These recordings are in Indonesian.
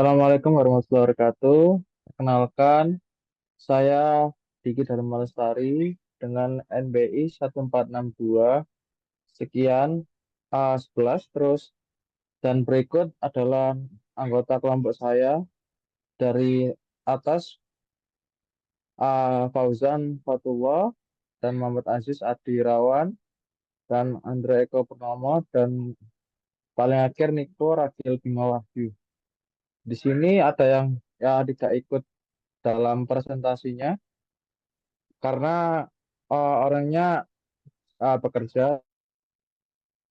Assalamualaikum warahmatullahi wabarakatuh. Perkenalkan, saya Diki Dharma Lestari dengan NBI 1462 sekian A11 terus dan berikut adalah anggota kelompok saya dari atas Fauzan Fatullah dan Muhammad Aziz Adi Irawan dan Andre Eko Purnomo dan paling akhir Niko Ragil Bima Wahyu. Di sini ada yang ya tidak ikut dalam presentasinya karena orangnya bekerja,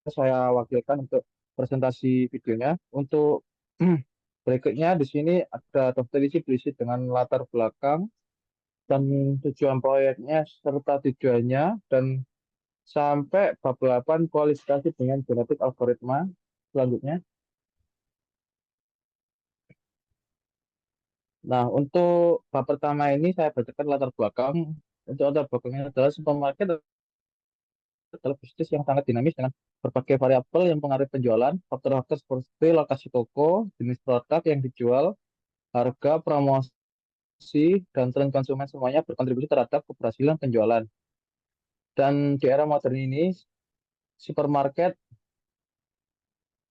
saya wakilkan untuk presentasi videonya. Untuk berikutnya di sini ada daftar isi berisi dengan latar belakang dan tujuan proyeknya serta tujuannya dan sampai bab 8 kualifikasi dengan genetik algoritma selanjutnya. Nah, untuk bab pertama ini saya bacakan latar belakang. Untuk latar belakangnya adalah supermarket adalah bisnis yang sangat dinamis dengan berbagai variabel yang mempengaruhi penjualan. Faktor-faktor seperti lokasi toko, jenis produk yang dijual, harga, promosi, dan tren konsumen semuanya berkontribusi terhadap keberhasilan penjualan. Dan di era modern ini, supermarket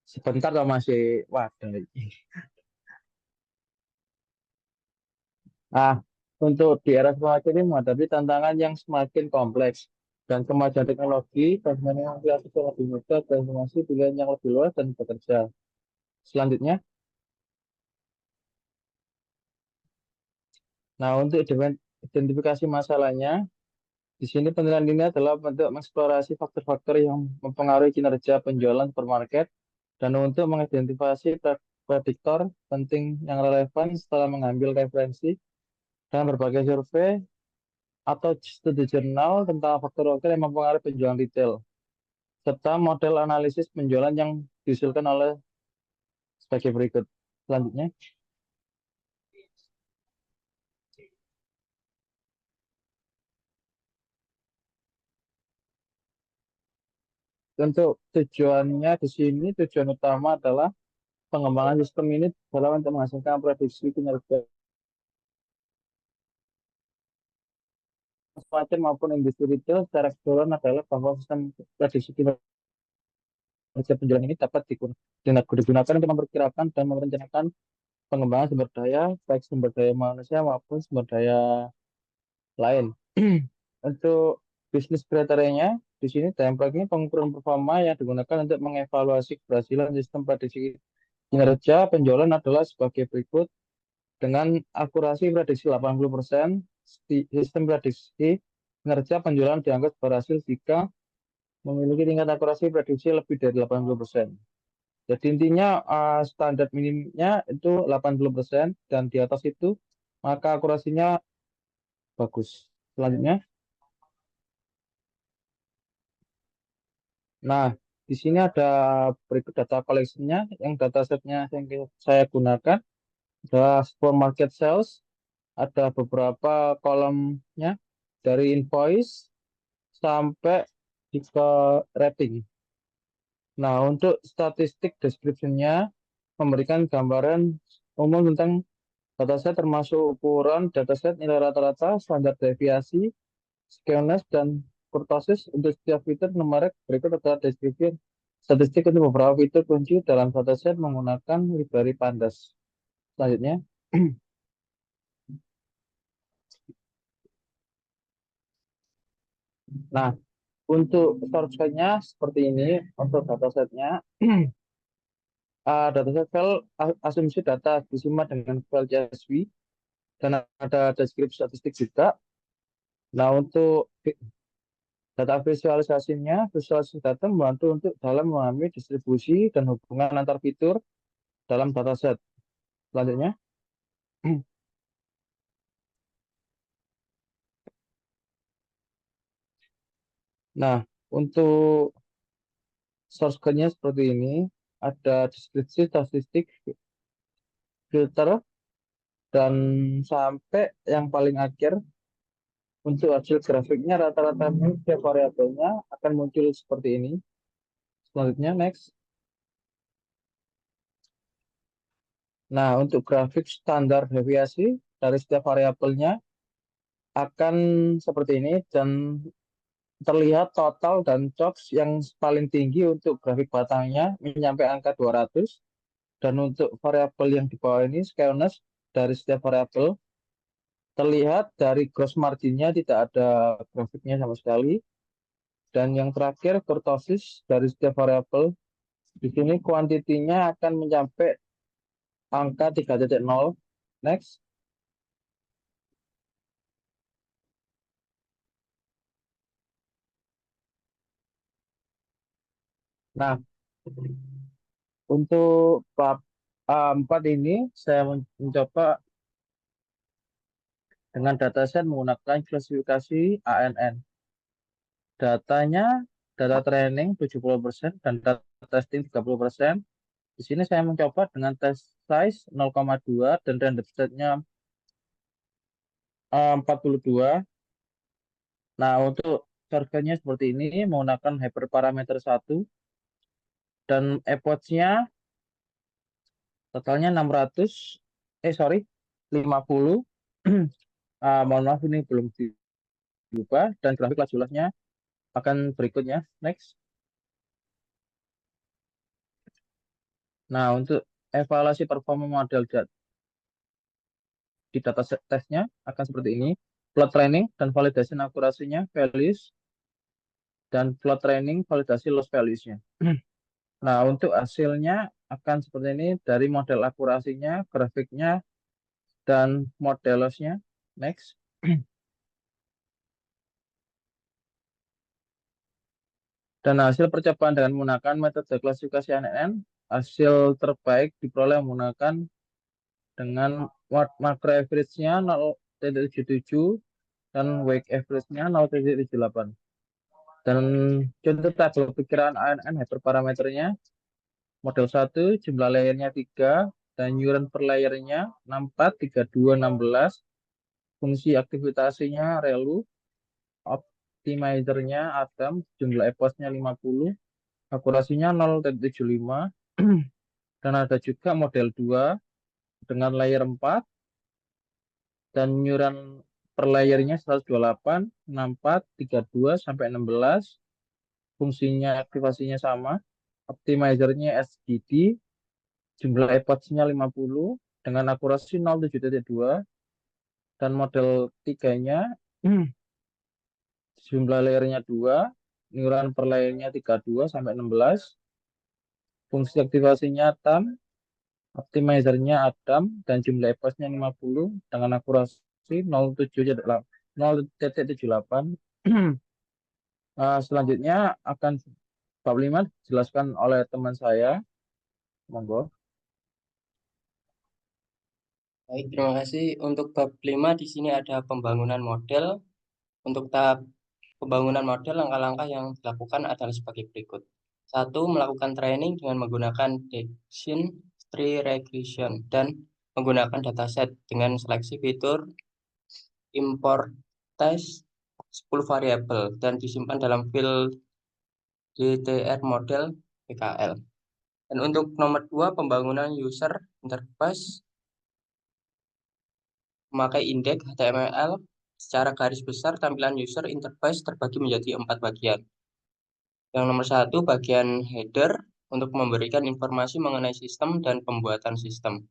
sebentar kalau masih wadah. Nah, untuk di era supermarket ini menghadapi tantangan yang semakin kompleks dan kemajuan teknologi, konsumen yang kreatif yang lebih mudah, dan informasi pilihan yang lebih luas dan bekerja. Selanjutnya, nah untuk identifikasi masalahnya, di sini penilaian ini adalah untuk mengeksplorasi faktor-faktor yang mempengaruhi kinerja penjualan supermarket dan untuk mengidentifikasi prediktor penting yang relevan setelah mengambil referensi dan berbagai survei atau studi jurnal tentang faktor-faktor yang mempengaruhi penjualan retail, serta model analisis penjualan yang diusulkan oleh sebagai berikut. Selanjutnya, untuk tujuannya di sini, tujuan utama adalah pengembangan sistem ini dalam untuk menghasilkan prediksi kinerja konsumen maupun industri retail secara keseluruhan adalah bahwa sistem prediksi kinerja penjualan ini dapat digunakan untuk memperkirakan dan merencanakan pengembangan sumber daya, baik sumber daya manusia maupun sumber daya lain. Untuk bisnis kriterianya, di sini dampaknya pengukuran performa yang digunakan untuk mengevaluasi keberhasilan sistem prediksi kinerja penjualan adalah sebagai berikut. Dengan akurasi prediksi 80%, sistem prediksi kinerja penjualan dianggap berhasil jika memiliki tingkat akurasi prediksi lebih dari 80%. Jadi intinya standar minimnya itu 80% dan di atas itu maka akurasinya bagus. Selanjutnya, nah di sini ada berikut data collection-nya yang datasetnya yang saya gunakan adalah supermarket sales, ada beberapa kolomnya dari invoice sampai ke rating. Nah, untuk statistik description-nya memberikan gambaran umum tentang dataset termasuk ukuran dataset, nilai rata-rata, standar deviasi, skewness, dan kurtosis untuk setiap fitur numerik. Berikut adalah deskripsi statistik untuk beberapa fitur kunci dalam dataset menggunakan library pandas. Selanjutnya, nah untuk source-nya seperti ini untuk datasetnya. Dataset file asumsi data disimak dengan file CSV dan ada deskripsi statistik juga. Nah, untuk data visualisasinya, visualisasi data membantu untuk dalam memahami distribusi dan hubungan antar fitur dalam dataset. Selanjutnya, nah, untuk source code-nya seperti ini, ada deskripsi statistik, filter, dan sampai yang paling akhir untuk hasil grafiknya rata-rata setiap variabelnya akan muncul seperti ini. Selanjutnya, next. Nah, untuk grafik standar deviasi dari setiap variabelnya akan seperti ini dan terlihat total dan COGS yang paling tinggi untuk grafik batangnya mencapai angka 200 dan untuk variabel yang di bawah ini skewness dari setiap variabel terlihat dari gross marginnya tidak ada grafiknya sama sekali dan yang terakhir kurtosis dari setiap variabel di sini kuantitinya akan mencapai angka 3.0. Next. Nah, untuk bab 4 ini saya mencoba dengan dataset menggunakan klasifikasi ANN. Datanya, data training 70% dan data testing 30%. Di sini saya mencoba dengan test size 0,2 dan random set-nya 42. Nah, untuk surveinya seperti ini menggunakan hyperparameter 1 dan epoch-nya totalnya 600, sorry, 50. Mohon maaf ini belum diubah dan grafik laju jelasnya akan berikutnya. Next. Nah, untuk evaluasi performa model di data testnya akan seperti ini. Plot training dan validasi akurasinya, values, dan plot training validasi loss values-nya. Nah, untuk hasilnya akan seperti ini dari model akurasinya, grafiknya, dan model loss-nya. Next. Dan hasil percobaan dengan menggunakan metode klasifikasi ANN, hasil terbaik diperoleh menggunakan dengan macro average-nya 0,77 dan weight average-nya 0,78. Dan contoh tabel perkiraan ANN hyperparameternya model 1 jumlah layernya 3 dan neuron per layernya 64, 32, 16. Fungsi aktivitasinya relu, optimizernya Adam, jumlah eposnya 50, akurasinya 0,75 dan ada juga model 2 dengan layer 4 dan neuron per layernya 128, 64, 32 sampai 16. Fungsinya aktivasinya sama. Optimizernya SGD, jumlah epochnya 50 dengan akurasi 0,7.2 dan model 3-nya jumlah layernya 2, neuron per layernya 32 sampai 16. Fungsi aktivasinya TAM, optimizernya Adam dan jumlah epochnya 50 dengan akurasi 0,78. Selanjutnya akan bab 5 dijelaskan oleh teman saya. Monggo. Baik, terima kasih. Untuk bab 5 di sini ada pembangunan model. Untuk tahap pembangunan model, langkah-langkah yang dilakukan adalah sebagai berikut. 1. Melakukan training dengan menggunakan Bayesian tree regression dan menggunakan dataset dengan seleksi fitur import test 10 variabel dan disimpan dalam file DTR model PKL. Dan untuk nomor 2, pembangunan user interface memakai indeks HTML. Secara garis besar, tampilan user interface terbagi menjadi 4 bagian. Yang nomor 1, bagian header untuk memberikan informasi mengenai sistem dan pembuatan sistem.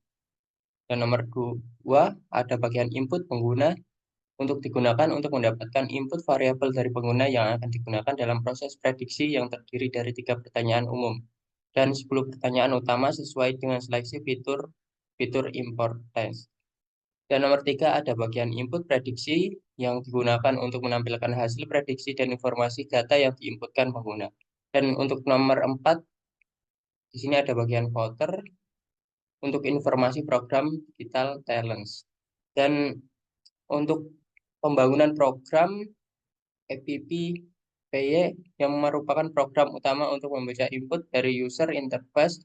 Dan nomor 2, ada bagian input pengguna untuk digunakan untuk mendapatkan input variabel dari pengguna yang akan digunakan dalam proses prediksi yang terdiri dari 3 pertanyaan umum dan 10 pertanyaan utama sesuai dengan seleksi fitur import test. Dan nomor 3 ada bagian input prediksi yang digunakan untuk menampilkan hasil prediksi dan informasi data yang diinputkan pengguna. Dan untuk nomor 4, di sini ada bagian footer untuk informasi program digital talents. Dan untuk pembangunan program APP-PY yang merupakan program utama untuk membaca input dari user interface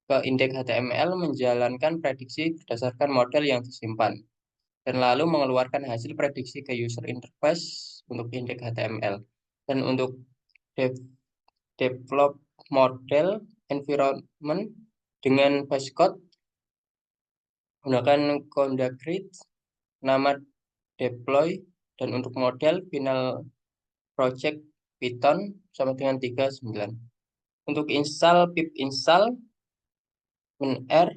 ke indeks HTML menjalankan prediksi berdasarkan model yang disimpan dan lalu mengeluarkan hasil prediksi ke user interface untuk indeks HTML. Dan untuk develop model environment dengan base code Gunakan conduct grid, nama deploy, dan untuk model final project Python sama dengan 39. Untuk install pip install -r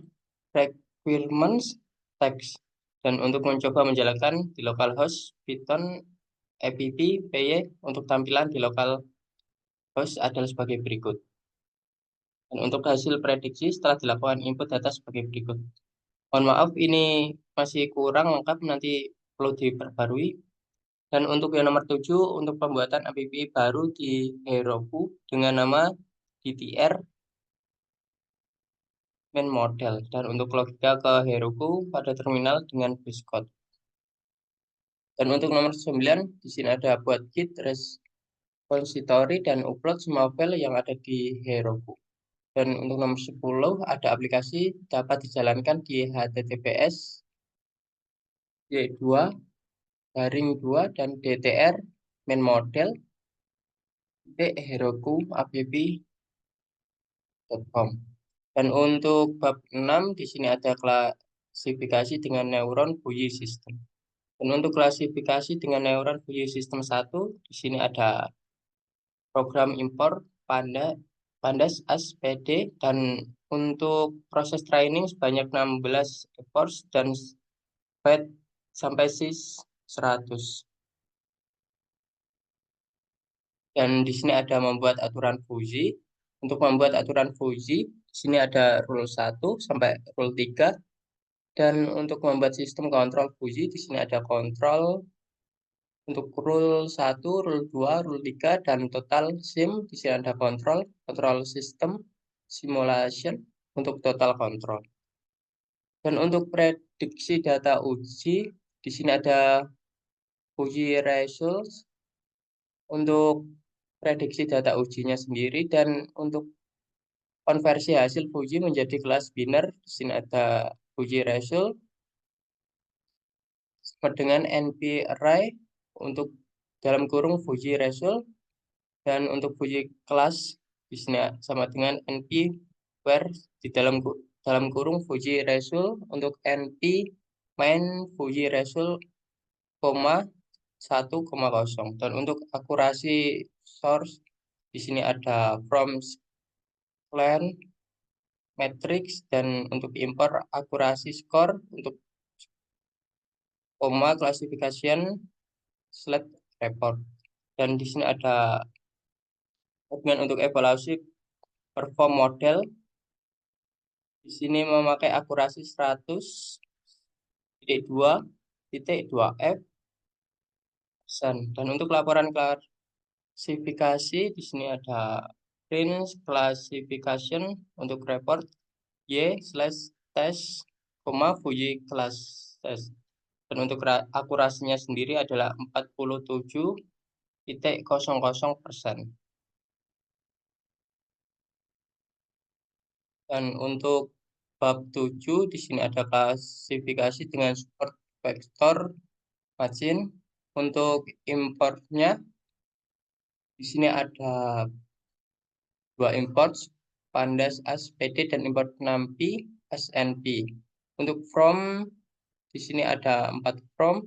requirements text. Dan untuk mencoba menjalankan di localhost Python app py untuk tampilan di localhost adalah sebagai berikut. Dan untuk hasil prediksi setelah dilakukan input data sebagai berikut. Mohon maaf ini masih kurang lengkap, nanti perlu diperbarui. Dan untuk yang nomor 7, untuk pembuatan app baru di Heroku dengan nama DTR main model. Dan untuk logika ke Heroku pada terminal dengan base code. Dan untuk nomor 9, di sini ada buat git repository dan upload semua file yang ada di Heroku. Dan untuk nomor 10, ada aplikasi dapat dijalankan di HTTPS Y2 garing 2 dan DTR main model heroku.app.com. Dan untuk bab 6 di sini ada klasifikasi dengan neuron Fuji system. Dan untuk klasifikasi dengan neuron Fuji system 1 di sini ada program import pandas SPD, dan untuk proses training sebanyak 16 efforts dan fed sampai sys 100. Dan di sini ada membuat aturan Fuji. Untuk membuat aturan Fuji, di sini ada rule 1 sampai rule 3. Dan untuk membuat sistem kontrol Fuji, di sini ada kontrol untuk rule 1, rule 2, rule 3, dan total sim. Di sini ada kontrol sistem, simulation, untuk total kontrol. Dan untuk prediksi data uji, di sini ada uji results untuk prediksi data ujinya sendiri, dan untuk konversi hasil Fuji menjadi kelas biner. Di sini ada Fuji result sama dengan NP array untuk dalam kurung Fuji result, dan untuk Fuji kelas di sini sama dengan NP where di dalam kurung Fuji result untuk NP main Fuji result, 1,0. Dan untuk akurasi source di sini ada from clan matrix, dan untuk import akurasi score untuk classification select report. Dan di sini ada bagian untuk evaluasi perform model. Di sini memakai akurasi 100,2,2f persen. Dan untuk laporan klasifikasi di sini ada print classification untuk report y/test, Fuji class test. Dan untuk akurasinya sendiri adalah 47,00%. Dan untuk bab 7 di sini ada klasifikasi dengan support vektor margin. Untuk importnya di sini ada 2 import, pandas SPD dan import NumPy SNP. Untuk from di sini ada 4 from,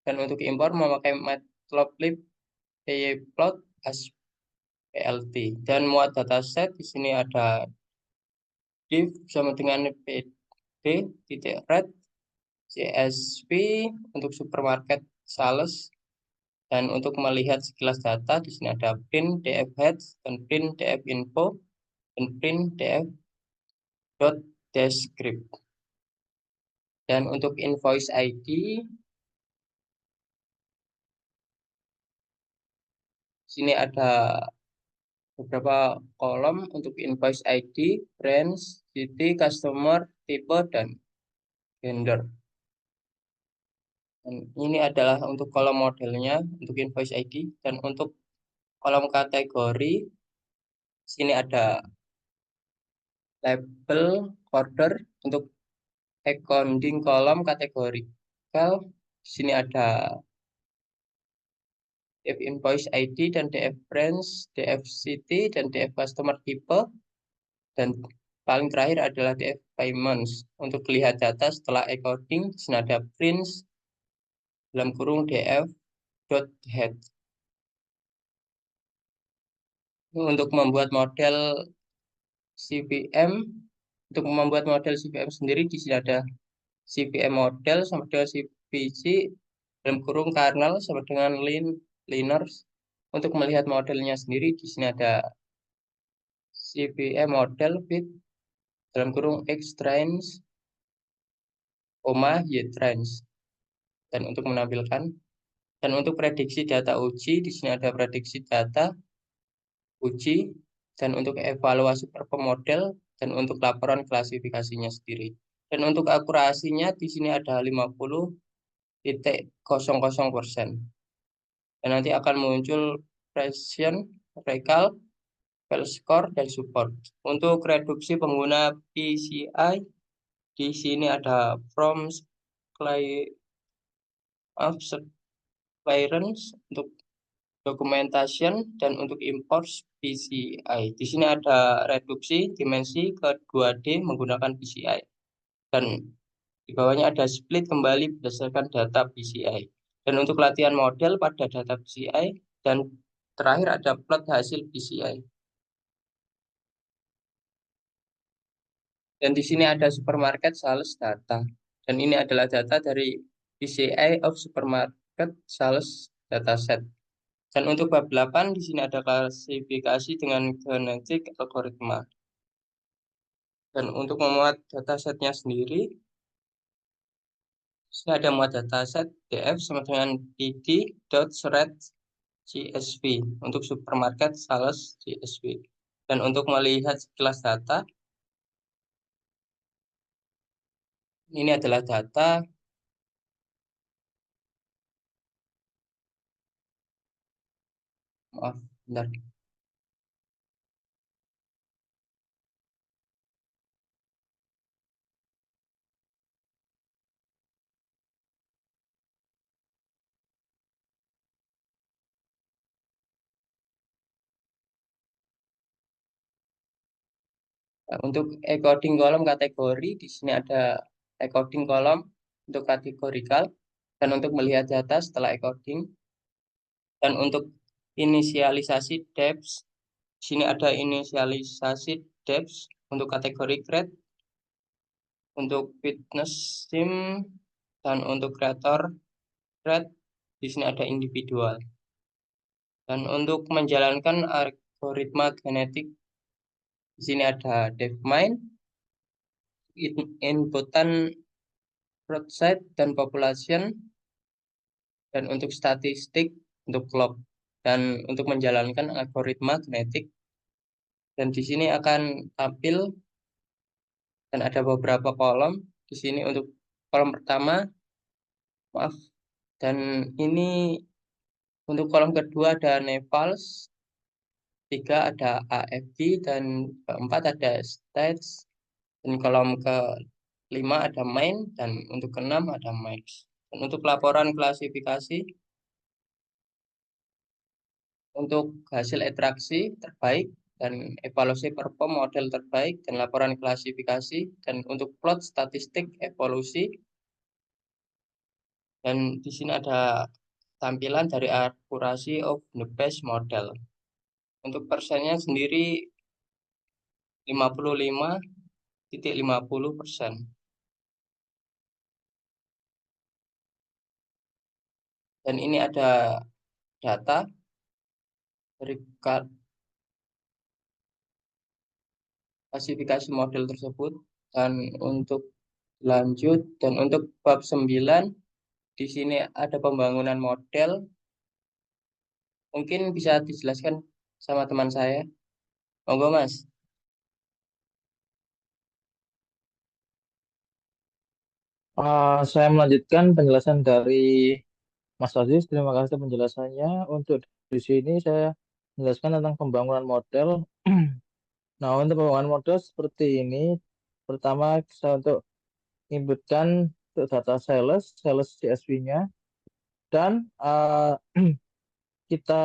dan untuk import memakai matplotlib plt as plt. Dan muat dataset di sini ada div sama dengan pd.red CSV untuk supermarket sales. Dan untuk melihat sekilas data di sini ada print df heads dan print df info dan print df dot descript. Dan untuk invoice ID sini ada beberapa kolom untuk invoice ID, branch, city, customer, tipe, dan gender. Dan ini adalah untuk kolom modelnya untuk invoice ID. Dan untuk kolom kategori sini ada label order untuk accounting kolom kategori. Di sini ada DF invoice ID dan DF branch, DF city, dan DF customer tipe. Dan paling terakhir adalah df payments. Untuk lihat data setelah encoding, di sini ada prints dalam kurung df dot head. Untuk membuat model CVM, untuk membuat model CVM sendiri di sini ada CVM model sama dengan CVC dalam kurung kernel sama dengan liners. Untuk melihat modelnya sendiri di sini ada CVM model with dalam kurung X trains, Y trains. Dan untuk menampilkan dan untuk prediksi data uji di sini ada prediksi data uji dan untuk evaluasi perform model dan untuk laporan klasifikasinya sendiri. Dan untuk akurasinya di sini ada 50,00%. Dan nanti akan muncul pression, recall, fail score, dan support. Untuk reduksi pengguna PCI, di sini ada from clearance untuk documentation dan untuk import PCI. Di sini ada reduksi dimensi ke 2D menggunakan PCI. Dan di bawahnya ada split kembali berdasarkan data PCI. Dan untuk latihan model pada data PCI dan terakhir ada plot hasil PCI. Dan di sini ada supermarket sales data. Dan ini adalah data dari PCI of supermarket sales dataset. Dan untuk bab 8 di sini ada klasifikasi dengan genetik algoritma. Dan untuk memuat datasetnya sendiri, sini ada muat dataset df sama dengan dd.thread CSV untuk supermarket sales CSV. Dan untuk melihat sekilas data, ini adalah data. Maaf, bentar. Nah, untuk encoding kolom kategori, di sini ada encoding kolom untuk kategorikal dan untuk melihat data setelah encoding. Dan untuk inisialisasi depth, di sini ada inisialisasi depth untuk kategori grade, untuk fitness sim, dan untuk creator grade, di sini ada individual. Dan untuk menjalankan algoritma genetik, di sini ada DeepMind, inputan roadside dan population, dan untuk statistik, untuk log, dan untuk menjalankan algoritma genetik. Dan di sini akan tampil dan ada beberapa kolom. Di sini untuk kolom pertama, maaf, dan ini untuk kolom kedua ada Nepals, tiga ada AFD, dan keempat ada stats, dan kolom kelima ada main, dan untuk keenam ada max. Dan untuk laporan klasifikasi, untuk hasil ekstraksi terbaik dan evaluasi perform model terbaik dan laporan klasifikasi dan untuk plot statistik evolusi. Dan di sini ada tampilan dari akurasi of the best model. Untuk persennya sendiri 55,50%. Dan ini ada data dari klasifikasi model tersebut. Dan untuk lanjut dan untuk bab 9 di sini ada pembangunan model. Mungkin bisa dijelaskan sama teman saya. Monggo, Mas. Saya melanjutkan penjelasan dari Mas Aziz. Terima kasih atas penjelasannya. Untuk di sini saya menjelaskan tentang pembangunan model. Nah, untuk pembangunan model seperti ini, pertama saya untuk inputkan untuk data sales CSV-nya, dan kita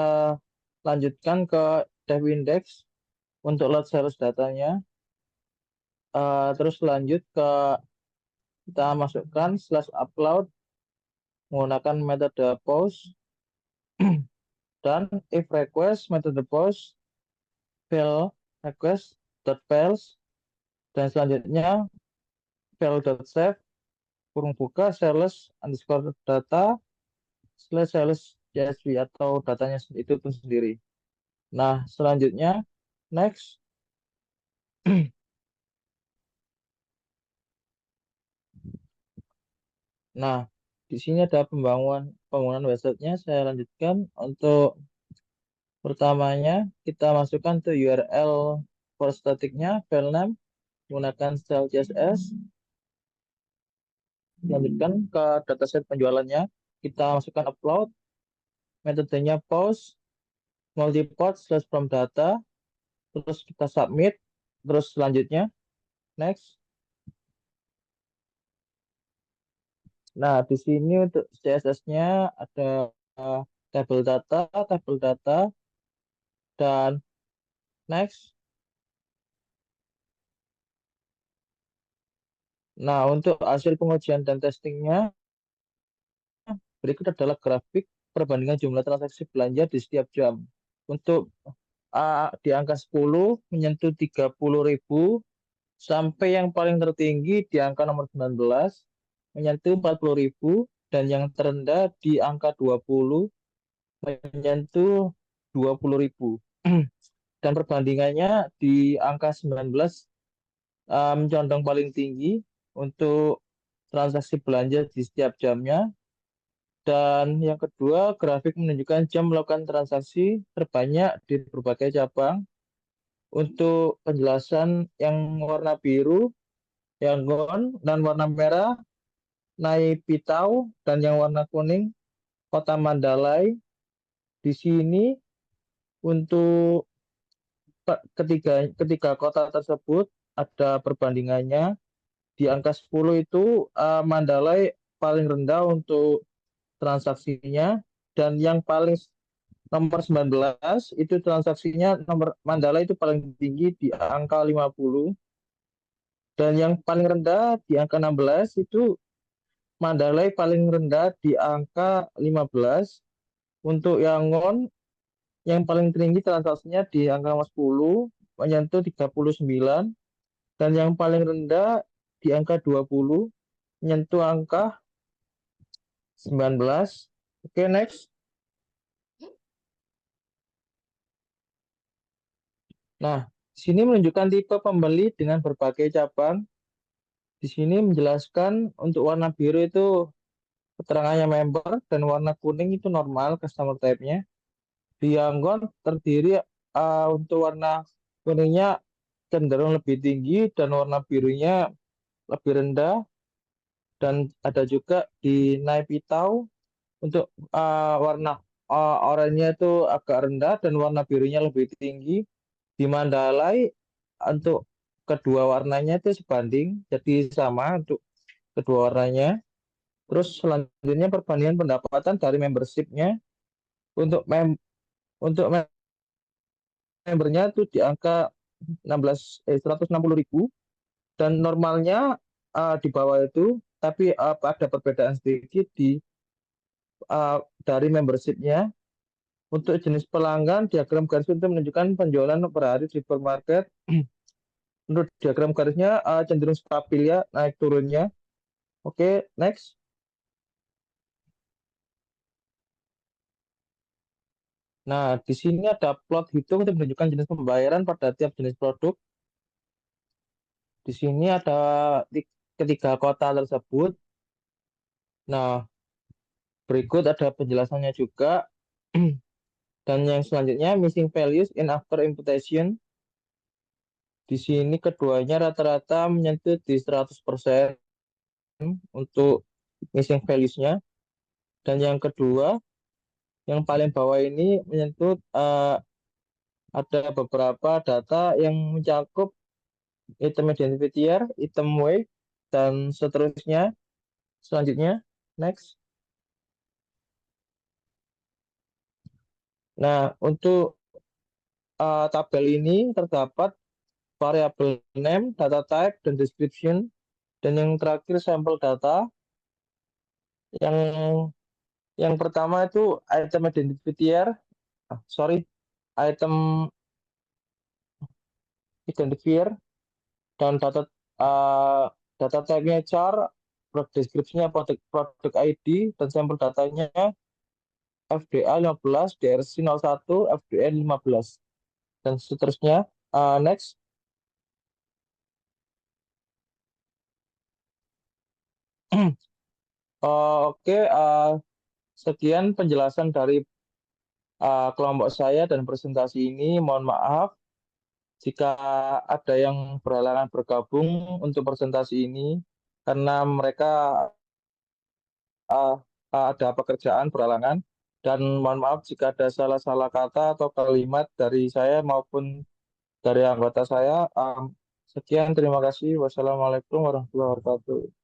lanjutkan ke dev index untuk load sales datanya. Terus lanjut ke kita masukkan slash upload menggunakan metode post dan if request metode post file request dot files dan selanjutnya file dot save kurung buka sales underscore data slash sales CSV atau datanya itu pun sendiri. Nah, selanjutnya next. Nah, di sini ada pembangunan websitenya. Saya lanjutkan untuk pertamanya kita masukkan ke URL for staticnya file name menggunakan style CSS. Lanjutkan ke dataset penjualannya. Kita masukkan upload, metodenya post, multiport slash from data, terus kita submit, terus selanjutnya next. Nah, di sini untuk CSS-nya ada tabel data, dan next. Nah, untuk hasil pengujian dan testingnya, berikut adalah grafik perbandingan jumlah transaksi belanja di setiap jam. Untuk di angka 10 menyentuh 30.000 sampai yang paling tertinggi di angka nomor 19 menyentuh 40.000 dan yang terendah di angka 20 menyentuh 20.000. Dan perbandingannya di angka 19 condong paling tinggi untuk transaksi belanja di setiap jamnya. Dan yang kedua, grafik menunjukkan jam melakukan transaksi terbanyak di berbagai cabang. Untuk penjelasan yang warna biru, Yangon, dan warna merah, Nai Pitau, dan yang warna kuning, Kota Mandalay. Di sini untuk ketiga kota tersebut ada perbandingannya. Di angka 10 itu Mandalay paling rendah untuk transaksinya, dan yang paling nomor 19 itu transaksinya nomor Mandala itu paling tinggi di angka 50, dan yang paling rendah di angka 16 itu Mandalay paling rendah di angka 15. Untuk Yangon yang paling tinggi transaksinya di angka 10 menyentuh 39, dan yang paling rendah di angka 20 menyentuh angka 19. Oke, next. Nah, di sini menunjukkan tipe pembeli dengan berbagai cabang. Di sini menjelaskan untuk warna biru itu keterangannya member dan warna kuning itu normal customer type-nya. Di Yangon terdiri untuk warna kuningnya cenderung lebih tinggi dan warna birunya lebih rendah, dan ada juga di Naipitau untuk warna oranye itu agak rendah dan warna birunya lebih tinggi. Di Mandalay untuk kedua warnanya itu sebanding, jadi sama untuk kedua warnanya. Terus selanjutnya perbandingan pendapatan dari membershipnya. Untuk untuk membernya itu di angka 160.000 dan normalnya di bawah itu, tapi ada perbedaan sedikit dari membershipnya. Untuk jenis pelanggan, diagram garis itu menunjukkan penjualan per hari di supermarket. Untuk diagram garisnya cenderung stabil ya, naik turunnya. Oke, next. Nah, di sini ada plot hitung untuk menunjukkan jenis pembayaran pada tiap jenis produk. Di sini ada ketiga kota tersebut. Nah, berikut ada penjelasannya juga. Dan yang selanjutnya, missing values in after imputation. Di sini keduanya rata-rata menyentuh di 100% untuk missing values-nya. Dan yang kedua, yang paling bawah ini menyentuh ada beberapa data yang mencakup item identifier, item weight, dan seterusnya. Selanjutnya, next. Nah, untuk tabel ini terdapat variable name, data type, dan description. Dan yang terakhir sampel data. Yang yang pertama itu item identifier, item identifier dan uh, data type-nya char, product description-nya product ID, dan sampel datanya FDA 15, DRC 01, FDN 15, dan seterusnya. Next. Oke, sekian penjelasan dari kelompok saya dan presentasi ini. Mohon maaf jika ada yang berhalangan bergabung untuk presentasi ini karena mereka ada pekerjaan berhalangan, dan mohon maaf jika ada salah-salah kata atau kalimat dari saya maupun dari anggota saya. Sekian, terima kasih. Wassalamualaikum warahmatullahi wabarakatuh.